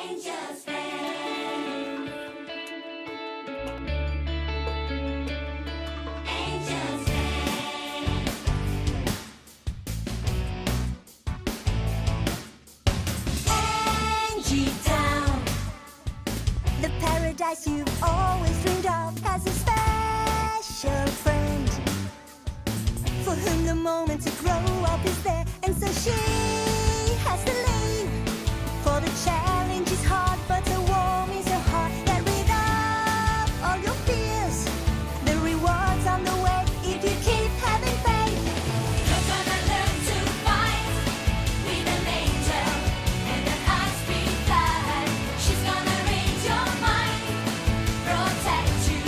Angel's friend. Angel's friend. Angie Town. The paradise you've always dreamed of has a special friend for whom the moment to grow up is there, and so she has to leave. For the challenge is hard, but the warm is her heart. Get rid of all your fears. The reward's on the way if you keep having faith. You're gonna learn to fight with an angel and an high-speed flight. She's gonna read your mind, protect you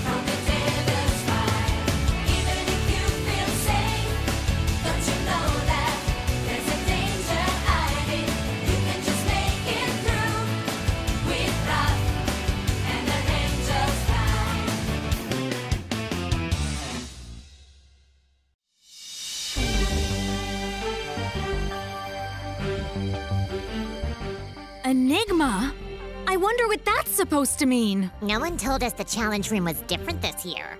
from the devil's fight. Even if you feel safe, don't you know that there's a danger hiding? You can just make it through with love and an angel's flight. Enigma? I wonder what that's supposed to mean. No one told us the challenge room was different this year.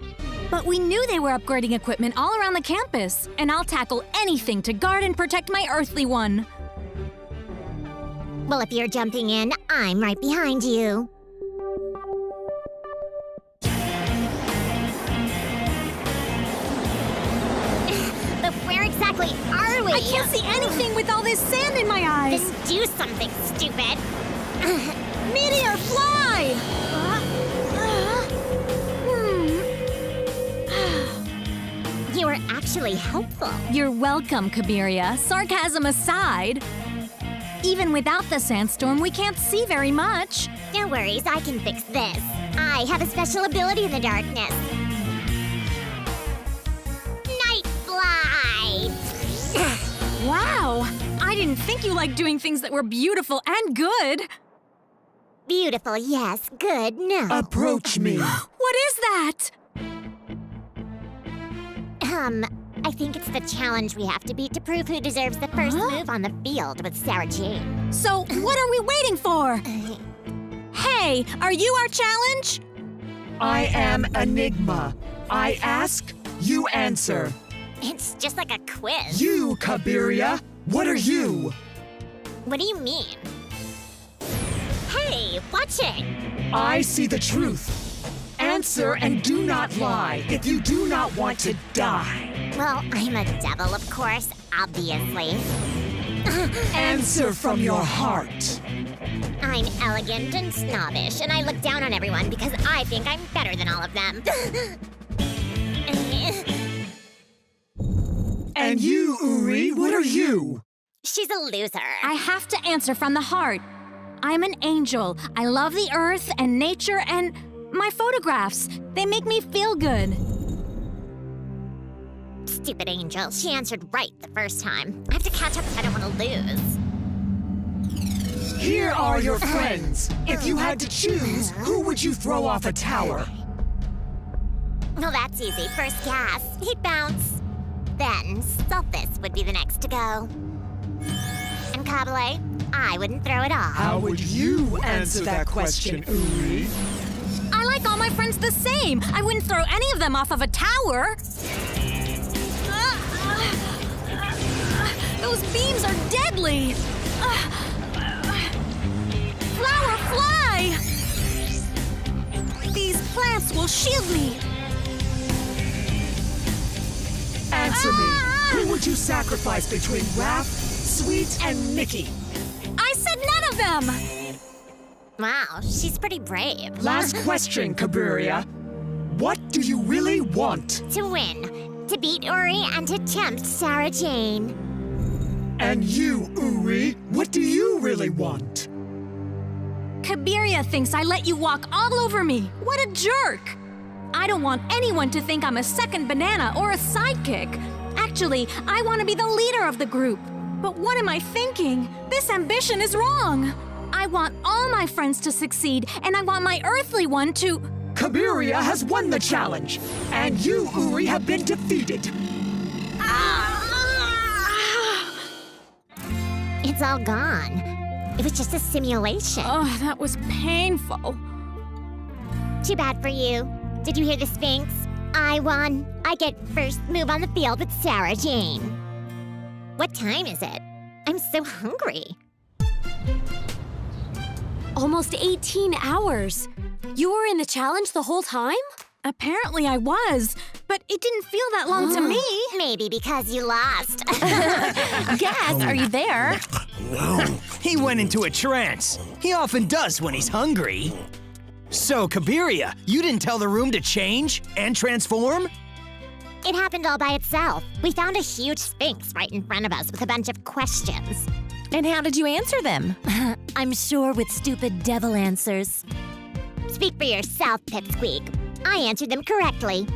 But we knew they were upgrading equipment all around the campus, and I'll tackle anything to guard and protect my earthly one. Well, if you're jumping in, I'm right behind you. But where exactly are we? I can't see anything with all this sand in my eyes. Then do something, stupid. Meteor, fly! You were actually helpful. You're welcome, Kabiria. Sarcasm aside. Even without the sandstorm, we can't see very much. No worries, I can fix this. I have a special ability in the darkness. Night fly! Wow! I didn't think you liked doing things that were beautiful and good. Beautiful, yes. Good, no. Approach me. What is that? I think it's the challenge we have to beat to prove who deserves the first move on the field with Sarah Jane. So, what are we waiting for? Hey, are you our challenge? I am Enigma. I ask, you answer. It's just like a quiz. You, Kabiria, what are you? What do you mean? Hey, watch it! I see the truth. Answer and do not lie if you do not want to die. Well, I'm a devil, of course, obviously. Answer from your heart. I'm elegant and snobbish, and I look down on everyone because I think I'm better than all of them. And you, Uri, what are you? She's a loser. I have to answer from the heart. I'm an angel. I love the earth and nature and my photographs. They make me feel good. Stupid angel. She answered right the first time. I have to catch up if I don't want to lose. Here are your friends. If you had to choose, who would you throw off a tower? Well, that's easy. First gas. He'd bounce. Then Sulfus would be the next to go. And Kabale, I wouldn't throw it off. How would you answer that question, Uri? I like all my friends the same. I wouldn't throw any of them off of a tower. Those beams are deadly. Flower, fly! These plants will shield me. Answer me. Who would you sacrifice between Raph, Sweet, and Nikki? I said none of them. Wow, she's pretty brave. Last question, Kabiria. What do you really want? To win. To beat Uri and to tempt Sarah Jane. And you, Uri, what do you really want? Kabiria thinks I let you walk all over me. What a jerk! I don't want anyone to think I'm a second banana or a sidekick. Actually, I want to be the leader of the group. But what am I thinking? This ambition is wrong. I want all my friends to succeed, and I want my earthly one to... Kabiria has won the challenge, and you, Uri, have been defeated. It's all gone. It was just a simulation. Oh, that was painful. Too bad for you. Did you hear the Sphinx? I won. I get first move on the field with Sarah Jane. What time is it? I'm so hungry. Almost 18 hours. You were in the challenge the whole time? Apparently I was, but it didn't feel that long to me. Maybe because you lost. Yes, are you there? He went into a trance. He often does when he's hungry. So, Kabiria, you didn't tell the room to change and transform? It happened all by itself. We found a huge Sphinx right in front of us with a bunch of questions. And how did you answer them? I'm sure with stupid devil answers. Speak for yourself, Pipsqueak. I answered them correctly.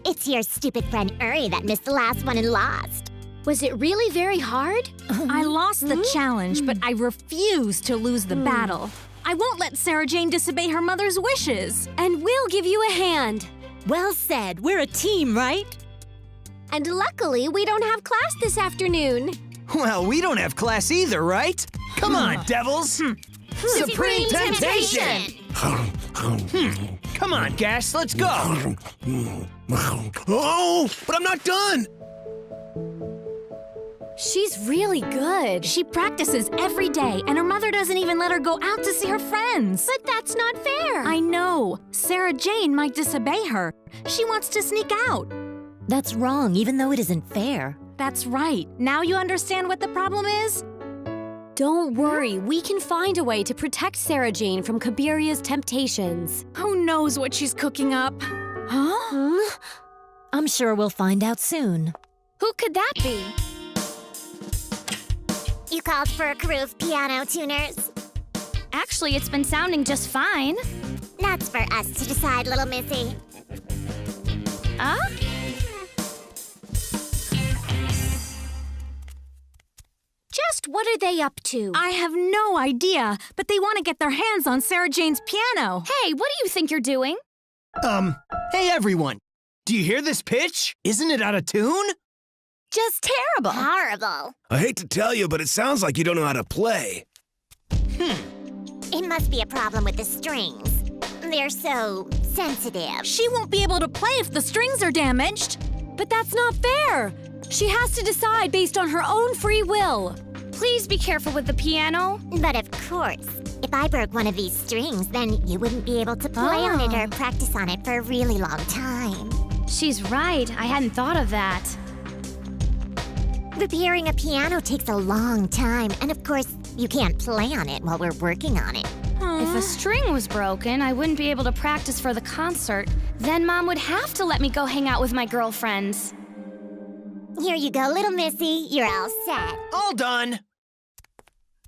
It's your stupid friend Uri that missed the last one and lost. Was it really very hard? I lost the challenge, but I refuse to lose the battle. I won't let Sarah Jane disobey her mother's wishes. And we'll give you a hand. Well said. We're a team, right? And luckily, we don't have class this afternoon. Well, we don't have class either, right? Come on, devils! Supreme Temptation! Come on, Gas, let's go! Oh, but I'm not done! She's really good. She practices every day, and her mother doesn't even let her go out to see her friends. But that's not fair. I know. Sarah Jane might disobey her. She wants to sneak out. That's wrong, even though it isn't fair. That's right. Now you understand what the problem is? Don't worry, we can find a way to protect Sarah Jane from Kabiria's temptations. Who knows what she's cooking up? Huh? I'm sure we'll find out soon. Who could that be? You called for a crew of piano tuners? Actually, it's been sounding just fine. That's for us to decide, little missy. Just what are they up to? I have no idea, but they want to get their hands on Sarah Jane's piano. Hey, what do you think you're doing? Hey everyone! Do you hear this pitch? Isn't it out of tune? Just terrible. Horrible. I hate to tell you, but it sounds like you don't know how to play. It must be a problem with the strings. They're so sensitive. She won't be able to play if the strings are damaged. But that's not fair. She has to decide based on her own free will. Please be careful with the piano. But of course, if I broke one of these strings, then you wouldn't be able to play on it or practice on it for a really long time. She's right. I hadn't thought of that. Repairing a piano takes a long time, and of course, you can't play on it while we're working on it. If a string was broken, I wouldn't be able to practice for the concert. Then Mom would have to let me go hang out with my girlfriends. Here you go, little missy. You're all set. All done!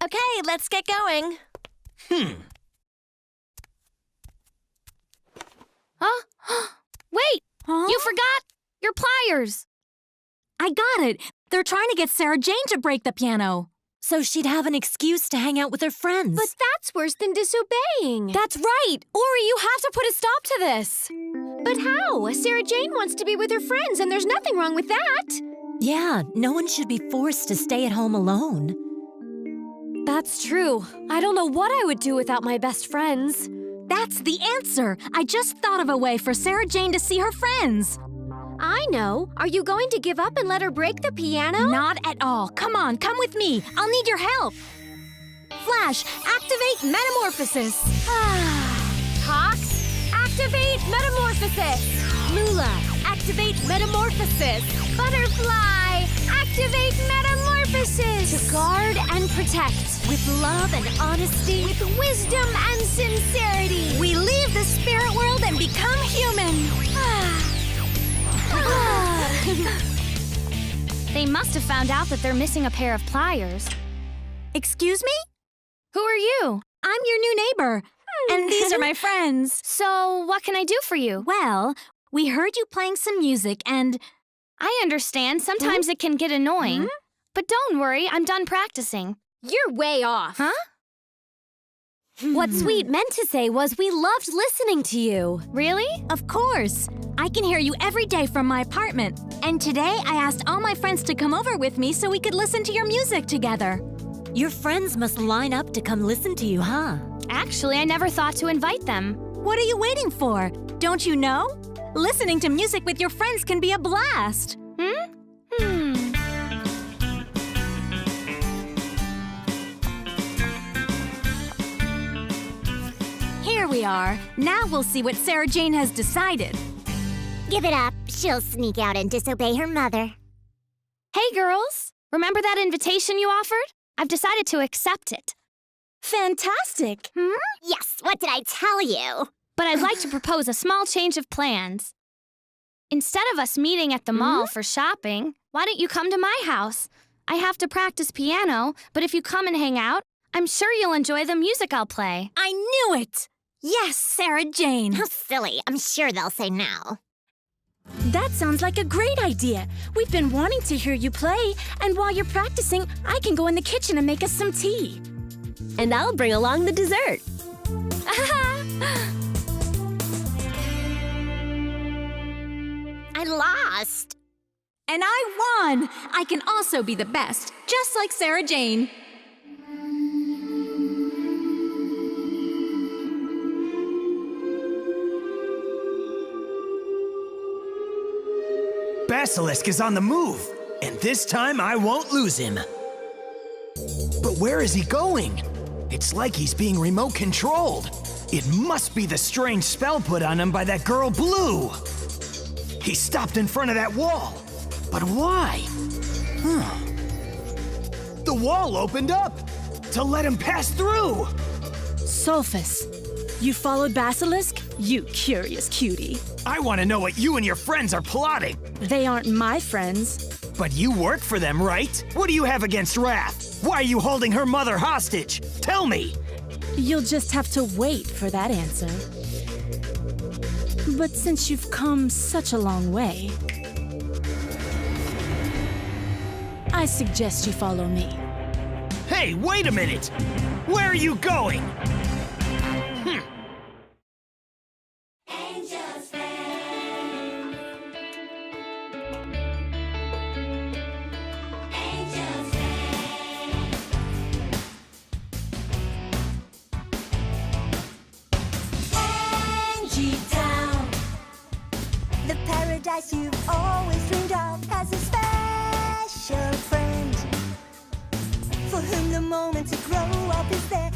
Okay, let's get going. Huh? Wait! You forgot your pliers! I got it! They're trying to get Sarah Jane to break the piano. So she'd have an excuse to hang out with her friends. But that's worse than disobeying. That's right! Ori, you have to put a stop to this! But how? Sarah Jane wants to be with her friends, and there's nothing wrong with that. Yeah, no one should be forced to stay at home alone. That's true. I don't know what I would do without my best friends. That's the answer! I just thought of a way for Sarah Jane to see her friends. I know. Are you going to give up and let her break the piano? Not at all. Come on, come with me. I'll need your help. Flash, activate metamorphosis. Hawks, activate metamorphosis. Lula, activate metamorphosis. Butterfly, activate metamorphosis. To guard and protect. With love and honesty. With wisdom and sincerity. We leave the spirit world and become human. They must have found out that they're missing a pair of pliers. Excuse me? Who are you? I'm your new neighbor. And these are my friends. So, what can I do for you? Well, we heard you playing some music and... I understand. Sometimes it can get annoying. But don't worry, I'm done practicing. You're way off. Huh? What Sweet meant to say was we loved listening to you. Really? Of course. I can hear you every day from my apartment. And today I asked all my friends to come over with me so we could listen to your music together. Your friends must line up to come listen to you, huh? Actually, I never thought to invite them. What are you waiting for? Don't you know? Listening to music with your friends can be a blast. Here we are. Now we'll see what Sarah Jane has decided. Give it up. She'll sneak out and disobey her mother. Hey, girls. Remember that invitation you offered? I've decided to accept it. Fantastic! Yes, what did I tell you? But I'd like to propose a small change of plans. Instead of us meeting at the mall for shopping, why don't you come to my house? I have to practice piano, but if you come and hang out, I'm sure you'll enjoy the music I'll play. I knew it! Yes, Sarah Jane. How silly. I'm sure they'll say no. That sounds like a great idea. We've been wanting to hear you play, and while you're practicing, I can go in the kitchen and make us some tea. And I'll bring along the dessert. I lost. And I won! I can also be the best, just like Sarah Jane. Basilisk is on the move, and this time I won't lose him. But where is he going? It's like he's being remote controlled. It must be the strange spell put on him by that girl Blue. He stopped in front of that wall. But why? The wall opened up to let him pass through. Sulfus, you followed Basilisk? You curious cutie. I want to know what you and your friends are plotting. They aren't my friends. But you work for them, right? What do you have against Wrath? Why are you holding her mother hostage? Tell me! You'll just have to wait for that answer. But since you've come such a long way, I suggest you follow me. Hey, wait a minute! Where are you going? Angels fan. Angels fan. Angie Town, the paradise you've always dreamed of, has a special friend for whom the moment to grow up is there.